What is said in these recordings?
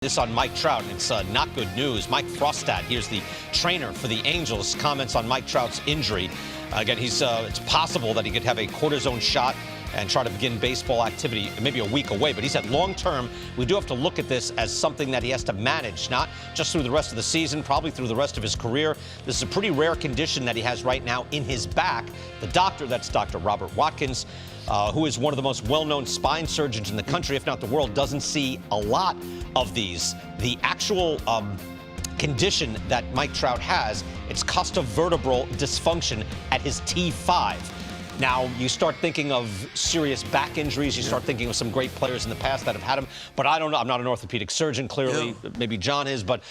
This on Mike Trout, and it's not good news. Mike Frostad, here's the trainer for the Angels, comments on Mike Trout's injury. Again, it's possible that he could have a cortisone shot and try to begin baseball activity maybe a week away. But he said long-term, we do have to look at this as something that he has to manage, not just through the rest of the season, probably through the rest of his career. This is a pretty rare condition that he has right now in his back. The doctor, that's Dr. Robert Watkins, who is one of the most well-known spine surgeons in the country, if not the world, doesn't see a lot of these. The actual condition that Mike Trout has, it's costovertebral dysfunction at his T5. Now, you start thinking of serious back injuries. You start thinking of some great players in the past that have had them. But I don't know. I'm not an orthopedic surgeon, clearly. Yeah. Maybe John is. But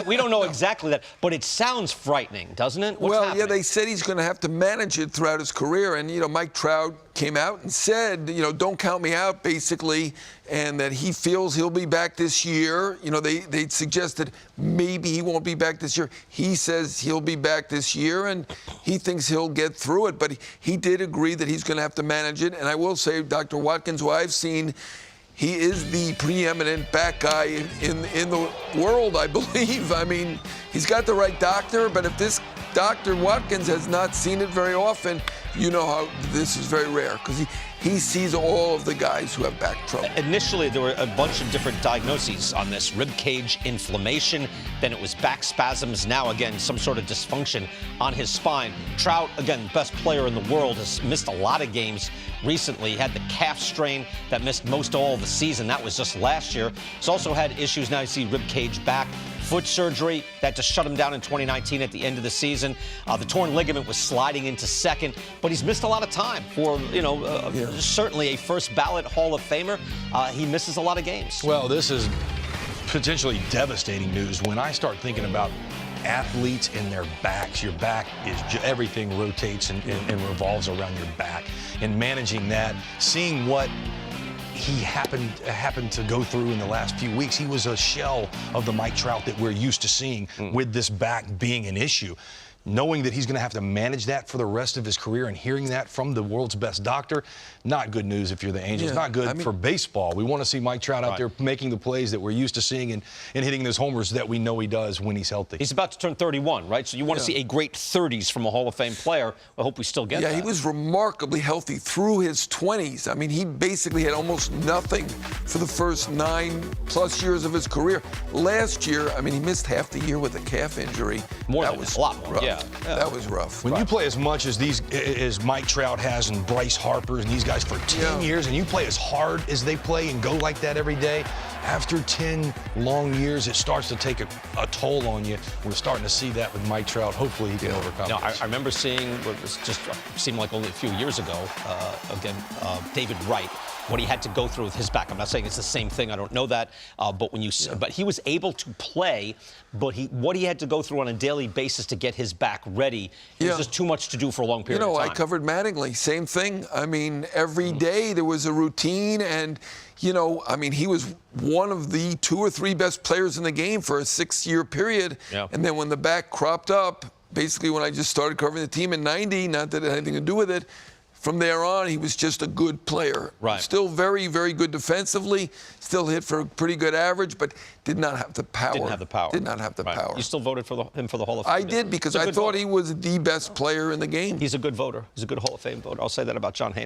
we don't know exactly that. But it sounds frightening, doesn't it? What's happening? Yeah, they said he's going to have to manage it throughout his career. And, Mike Trout came out and said, don't count me out, basically, and that he feels he'll be back this year. They suggested maybe he won't be back this year. He says he'll be back this year, and he thinks he'll get through it. But he did agree that he's going to have to manage it. And I will say, Dr. Watkins, who I've seen, he is the preeminent back guy in the world, I believe. I mean, he's got the right doctor, but if this Dr. Watkins has not seen it very often, you know how this is very rare, because he sees all of the guys who have back trouble. Initially, there were a bunch of different diagnoses on this. Rib cage inflammation, then it was back spasms, now again, some sort of dysfunction on his spine. Trout, again, best player in the world, has missed a lot of games recently. He had the calf strain that missed most all of the season. That was just last year. He's also had issues, now you see rib cage back. Foot surgery that just shut him down in 2019 at the end of the season. The torn ligament was sliding into second, but he's missed a lot of time for, certainly a first ballot Hall of Famer. He misses a lot of games. Well, this is potentially devastating news. When I start thinking about athletes and their backs, your back is everything rotates and revolves around your back. And managing that, seeing what he happened to go through in the last few weeks. He was a shell of the Mike Trout that we're used to seeing with this back being an issue. Knowing that he's going to have to manage that for the rest of his career and hearing that from the world's best doctor, not good news if you're the Angels. Not good for baseball. We want to see Mike Trout out there making the plays that we're used to seeing and hitting those homers that we know he does when he's healthy. He's about to turn 31, right? So you want to see a great 30s from a Hall of Fame player. I hope we still get that. Yeah, he was remarkably healthy through his 20s. I mean, he basically had almost nothing for the first 9+ years of his career. Last year, I mean, he missed half the year with a calf injury. That was a lot more, yeah. That was rough. When you play as much as Mike Trout has and Bryce Harper and these guys for 10 years, and you play as hard as they play and go like that every day, after 10 long years, it starts to take a toll on you. We're starting to see that with Mike Trout. Hopefully he can overcome this. I remember seeing what was just seemed like only a few years ago, David Wright, what he had to go through with his back. I'm not saying it's the same thing. I don't know that. But he was able to play, but what he had to go through on a daily basis to get his back ready, it was just too much to do for a long period of time. I covered Mattingly. Same thing. I mean, every day there was a routine, and I mean, he was one of the 2 or 3 best players in the game for a 6-year period. Yeah. And then when the back cropped up, basically when I just started covering the team in '90, not that it had anything to do with it, from there on, he was just a good player. Right. Still very, very good defensively. Still hit for a pretty good average, but did not have the power. Didn't have the power. Did not have the power. You still voted for him for the Hall of Fame? I did, because I thought he was the best player in the game. He's a good voter. He's a good Hall of Fame voter. I'll say that about John Heyman.